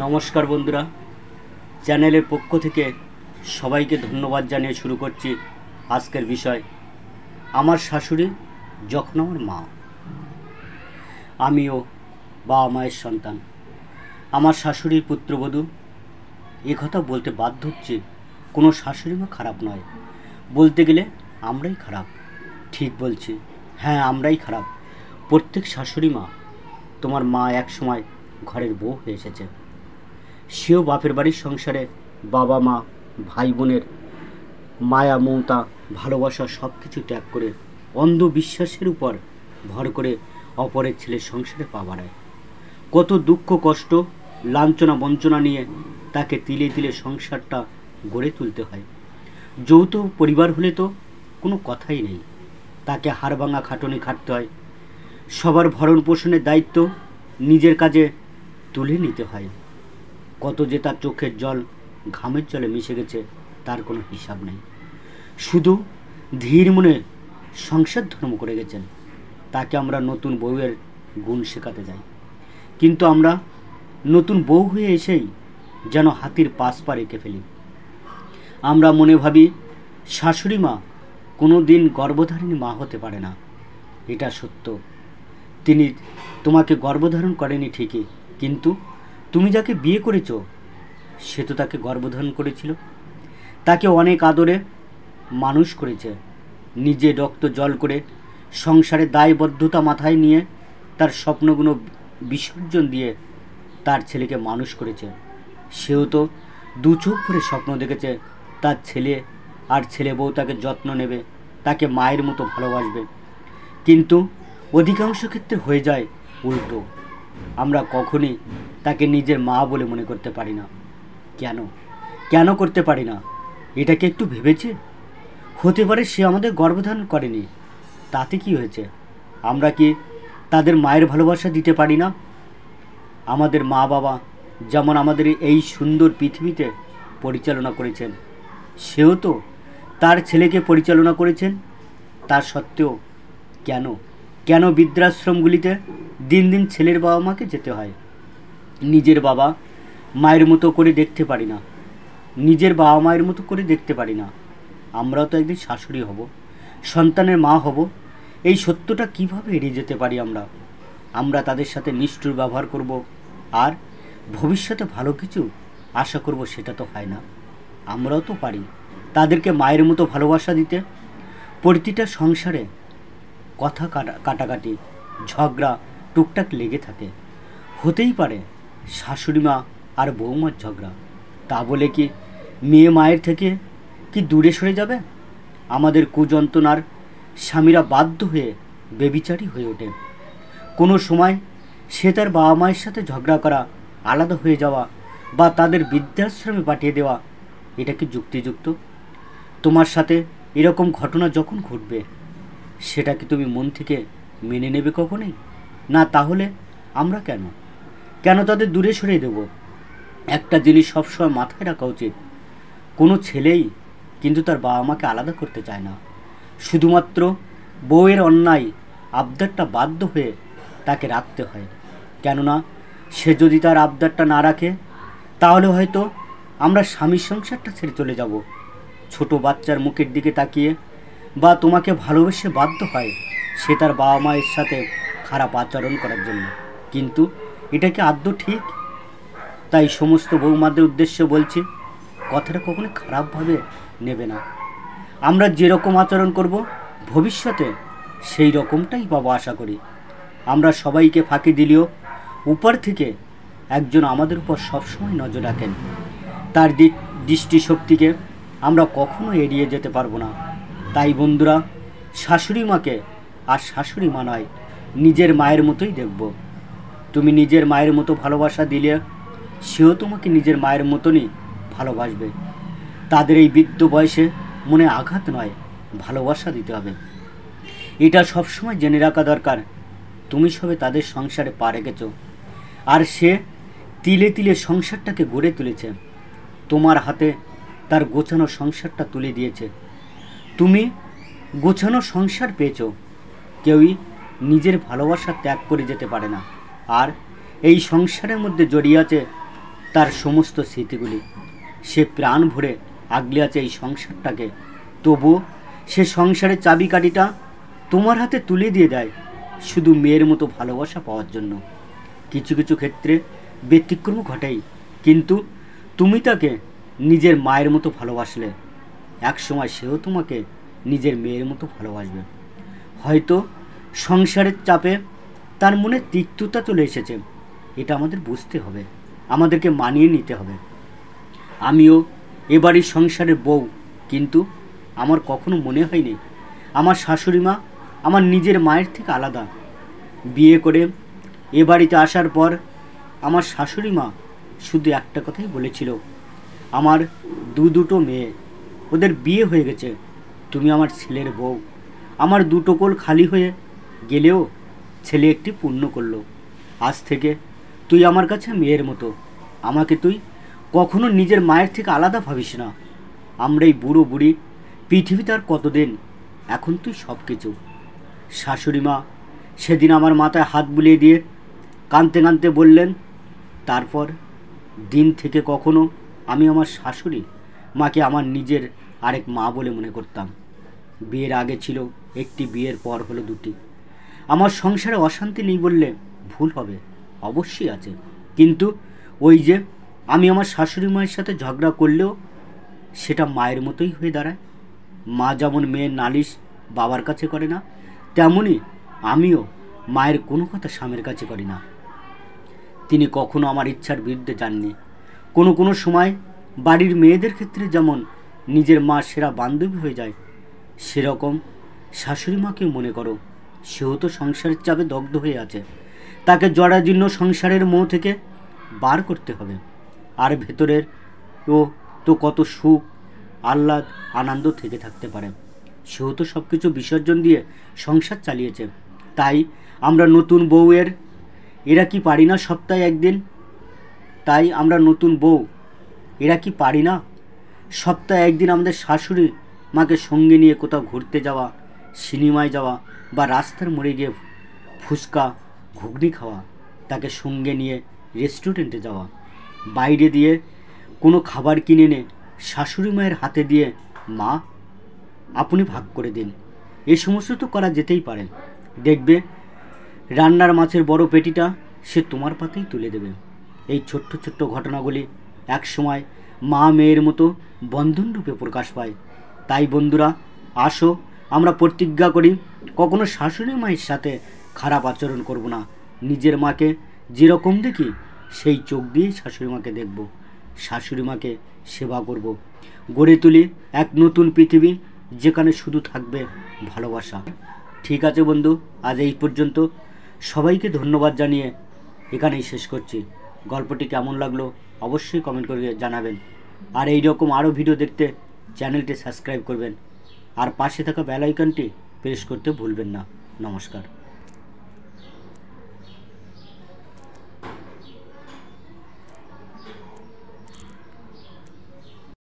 নমস্কার বন্ধুরা, চ্যানেলের পক্ষ থেকে সবাইকে ধন্যবাদ জানিয়ে শুরু করছি আজকের বিষয়। আমার শাশুড়ি যখন আমার মা। আমিও বাবা মায়ের সন্তান। আমার শাশুড়ির পুত্রবধূ। কথা বলতে বাধ্য হচ্ছে, কোনো শাশুড়ি মা খারাপ নয়, বলতে গেলে আমরাই খারাপ। ঠিক বলছি, হ্যাঁ আমরাই খারাপ। প্রত্যেক শাশুড়ি মা, তোমার মা এক সময় ঘরের বউ হয়ে এসেছে। সেও বাপের বাড়ির সংসারে বাবা মা ভাই বোনের মায়া মমতা ভালোবাসা সব কিছু ত্যাগ করে অন্ধবিশ্বাসের উপর ভর করে অপরের ছেলের সংসারে পা বাড়ায়। কত দুঃখ কষ্ট লাঞ্ছনা বঞ্চনা নিয়ে তাকে তিলে তিলে সংসারটা গড়ে তুলতে হয়। যৌথ পরিবার হলে তো কোনো কথাই নেই, তাকে হাড়ভাঙা খাটুনি খাটতে হয়। সবার ভরণ পোষণের দায়িত্ব নিজের কাজে তুলে নিতে হয়। কত যে তার চোখের জল ঘামের জলে মিশে গেছে তার কোনো হিসাব নেই। শুধু ধীর মনে সংসার ধর্ম করে গেছেন। তাকে আমরা নতুন বউয়ের গুণ শেখাতে যাই, কিন্তু আমরা নতুন বউ হয়ে এসেই যেন হাতির পাশ পা রেখে ফেলি। আমরা মনে ভাবি শাশুড়ি মা কোনো দিন গর্ভধারিণী মা হতে পারে না। এটা সত্য, তিনি তোমাকে গর্ভধারণ করেনি ঠিকই, কিন্তু তুমি যাকে বিয়ে করেছ সে তো তাকে গর্ভধারণ করেছিল। তাকে অনেক আদরে মানুষ করেছে, নিজে রক্ত জল করে সংসারে দায়বদ্ধতা মাথায় নিয়ে তার স্বপ্নগুলো বিসর্জন দিয়ে তার ছেলেকে মানুষ করেছে। সেও তো দু চোখ ভরে স্বপ্ন দেখেছে তার ছেলে আর ছেলে বউ তাকে যত্ন নেবে, তাকে মায়ের মতো ভালোবাসবে। কিন্তু অধিকাংশ ক্ষেত্রে হয়ে যায় উল্টো। আমরা কখনই তাকে নিজের মা বলে মনে করতে পারি না। কেন করতে পারি না? এটাকে একটু ভেবেছে? হতে পারে সে আমাদের গর্ভধারণ করেনি, তাতে কি হয়েছে? আমরা কি তাদের মায়ের ভালোবাসা দিতে পারি না? আমাদের মা বাবা যেমন আমাদের এই সুন্দর পৃথিবীতে পরিচালনা করেছেন, সেও তো তার ছেলেকে পরিচালনা করেছেন। তার সত্ত্বেও কেন বৃদ্ধাশ্রমগুলিতে দিন দিন ছেলের বাবা মাকে যেতে হয়? নিজের বাবা মায়ের মতো করে দেখতে পারি না, নিজের বাবা মায়ের মতো করে দেখতে পারি না। আমরাও তো একদিন শাশুড়ি হব, সন্তানের মা হব। এই সত্যটা কিভাবে এড়িয়ে যেতে পারি? আমরা তাদের সাথে নিষ্ঠুর ব্যবহার করব আর ভবিষ্যতে ভালো কিছু আশা করব, সেটা তো হয় না। আমরাও তো পারি তাদেরকে মায়ের মতো ভালোবাসা দিতে। প্রতিটা সংসারে কথা কাটাকাটি ঝগড়া টুকটাক লেগে থাকে। হতেই পারে শাশুড়ি মা আর বৌমার ঝগড়া, তা বলে কি মেয়ে মায়ের থেকে কি দূরে সরে যাবে? আমাদের কুযন্ত্রণার স্বামীরা বাধ্য হয়ে বেবিচারী হয়ে ওঠে। কোনো সময় সে তার বাবা মায়ের সাথে ঝগড়া করা, আলাদা হয়ে যাওয়া বা তাদের বৃদ্ধাশ্রমে পাঠিয়ে দেওয়া, এটা কি যুক্তিযুক্ত? তোমার সাথে এরকম ঘটনা যখন ঘটবে সেটা কি তুমি মন থেকে মেনে নেবে কখনোই না? তাহলে আমরা কেন তাদের দূরে সরিয়ে দেব? একটা জিনিস সবসময় মাথায় রাখা উচিত, কোনো ছেলেই কিন্তু তার বাবা মাকে আলাদা করতে চায় না। শুধুমাত্র বউয়ের অন্যায় আবদারটা বাধ্য হয়ে তাকে রাখতে হয়। কেননা সে যদি তার আবদারটা না রাখে তাহলে হয়তো আমরা স্বামীর সংসারটা ছেড়ে চলে যাব। ছোট বাচ্চার মুখের দিকে তাকিয়ে বা তোমাকে ভালোবেসে বাধ্য হয় সে তার বাবা মায়ের সাথে খারাপ আচরণ করার জন্য। কিন্তু এটা কি আদৌ ঠিক? তাই সমস্ত বৌমাদের উদ্দেশ্যে বলছি, কথাটা কখনো খারাপভাবে নেবে না। আমরা যেরকম আচরণ করব ভবিষ্যতে সেই রকমটাই পাবো আশা করি। আমরা সবাইকে ফাঁকি দিলেও উপর থেকে একজন আমাদের উপর সবসময় নজর রাখেন। তার দৃষ্টিশক্তিকে আমরা কখনো এড়িয়ে যেতে পারবো না। তাই বন্ধুরা, শাশুড়ি মাকে আর শাশুড়ি মা নয়, নিজের মায়ের মতোই দেখব। তুমি নিজের মায়ের মতো ভালোবাসা দিলে সেও তোমাকে নিজের মায়ের মতনই ভালোবাসবে। তাদের এই বৃদ্ধ বয়সে মনে আঘাত নয়, ভালোবাসা দিতে হবে। এটা সবসময় জেনে রাখা দরকার। তুমি সবে তাদের সংসারে পা রেখেছ, আর সে তিলে তিলে সংসারটাকে গড়ে তুলেছে। তোমার হাতে তার গোছানো সংসারটা তুলে দিয়েছে। তুমি গোছানো সংসার পেয়েছ। কেউই নিজের ভালোবাসা ত্যাগ করে যেতে পারে না। আর এই সংসারের মধ্যে জড়িয়ে আছে তার সমস্ত স্মৃতিগুলি। সে প্রাণ ভরে আগলে আছে এই সংসারটাকে, তবুও সে সংসারের চাবিকাঠিটা তোমার হাতে তুলে দিয়ে দেয় শুধু মেয়ের মতো ভালোবাসা পাওয়ার জন্য। কিছু কিছু ক্ষেত্রে ব্যতিক্রম ঘটাই, কিন্তু তুমি তাকে নিজের মায়ের মতো ভালোবাসলে, একসময় সেও তোমাকে নিজের মেয়ের মতো ভালোবাসবে। হয়তো সংসারের চাপে তার মনে তিক্ততা চলে এসেছে, এটা আমাদের বুঝতে হবে, আমাদেরকে মানিয়ে নিতে হবে। আমিও এবারই সংসারের বউ, কিন্তু আমার কখনো মনে হয়নি আমার শাশুড়ি মা আমার নিজের মায়ের থেকে আলাদা। বিয়ে করে এ বাড়িতে আসার পর আমার শাশুড়ি মা শুধু একটা কথাই বলেছিল, আমার দুটো মেয়ে, ওদের বিয়ে হয়ে গেছে, তুমি আমার ছেলের বউ। আমার দুটো কোল খালি হয়ে গেলেও ছেলে একটি পুণ্য করলো। আজ থেকে তুই আমার কাছে মেয়ের মতো, আমাকে তুই কখনো নিজের মায়ের থেকে আলাদা ভাবিস না। আমরা এই বুড়ো বুড়ি পৃথিবীতে আর কতদিন, এখন তুই সব কিছু। শাশুড়ি মা সেদিন আমার মাথায় হাত বুলিয়ে দিয়ে কাঁদতে কাঁদতে বললেন, তারপর দিন থেকে কখনো আমি আমার শাশুড়ি মাকে আমার নিজের আরেক মা বলে মনে করতাম। বিয়ের আগে ছিল একটি, বিয়ের পর হলো দুটি। আমার সংসারে অশান্তি নেই বললে ভুল হবে, অবশ্যই আছে, কিন্তু ওই যে আমি আমার শাশুড়ি মায়ের সাথে ঝগড়া করলেও সেটা মায়ের মতোই হয়ে দাঁড়ায়। মা যেমন মেয়ের নালিশ বাবার কাছে করে না, তেমনই আমিও মায়ের কোনো কথা স্বামীর কাছে করি না। তিনি কখনো আমার ইচ্ছার বিরুদ্ধে যাননি। কোনো সময় বাড়ির মেয়েদের ক্ষেত্রে যেমন নিজের মা সেরা বান্ধবী হয়ে যায়, সেরকম শাশুড়ি মাকেও মনে করো, সেও তো সংসারের চাপে দগ্ধ হয়ে আছে। তাকে জরাজীর্ণ সংসারের মোহ থেকে বার করতে হবে। আর ভেতরের ও তো কত সুখ আহ্লাদ আনন্দ থেকে থাকতে পারে, সেও তো সব কিছু বিসর্জন দিয়ে সংসার চালিয়েছে। তাই আমরা নতুন বউয়ের এরা কি পারি না সপ্তাহে একদিন, তাই আমরা নতুন বউ এরা কি পারি না সপ্তাহে একদিন আমাদের শাশুড়ি মাকে সঙ্গে নিয়ে কোথাও ঘুরতে যাওয়া, সিনেমায় যাওয়া, বা রাস্তার মোড়ে গিয়ে ফুচকা ঘুগনি খাওয়া, তাকে সঙ্গে নিয়ে রেস্টুরেন্টে যাওয়া, বাইরে দিয়ে কোনো খাবার কিনে এনে শাশুড়ি মায়ের হাতে দিয়ে, মা আপনি ভাগ করে দিন, এই সমস্ত তো করা যেতেই পারে। দেখবে রান্নার মাছের বড় পেটিটা সে তোমার পাতেই তুলে দেবে। এই ছোট্ট ছোট্ট ঘটনাগুলি একসময় মা মেয়ের মতো বন্ধন রূপে প্রকাশ পায়। তাই বন্ধুরা, আসো আমরা প্রতিজ্ঞা করি কখনো শাশুড়ি মায়ের সাথে খারাপ আচরণ করব না। নিজের মাকে যেরকম দেখি সেই চোখ দিয়েই শাশুড়ি মাকে দেখব, শাশুড়ি মাকে সেবা করব। গড়ে তুলি এক নতুন পৃথিবী, যেখানে শুধু থাকবে ভালোবাসা। ঠিক আছে বন্ধু, আজ এই পর্যন্ত। সবাইকে ধন্যবাদ জানিয়ে এখানেই শেষ করছি। গল্পটি কেমন লাগলো অবশ্যই কমেন্ট করে জানাবেন। আর এই রকম আরও ভিডিও দেখতে চ্যানেলটি সাবস্ক্রাইব করবেন, আর পাশে থাকা বেল আইকনটি প্রেস করতে ভুলবেন না। নমস্কার।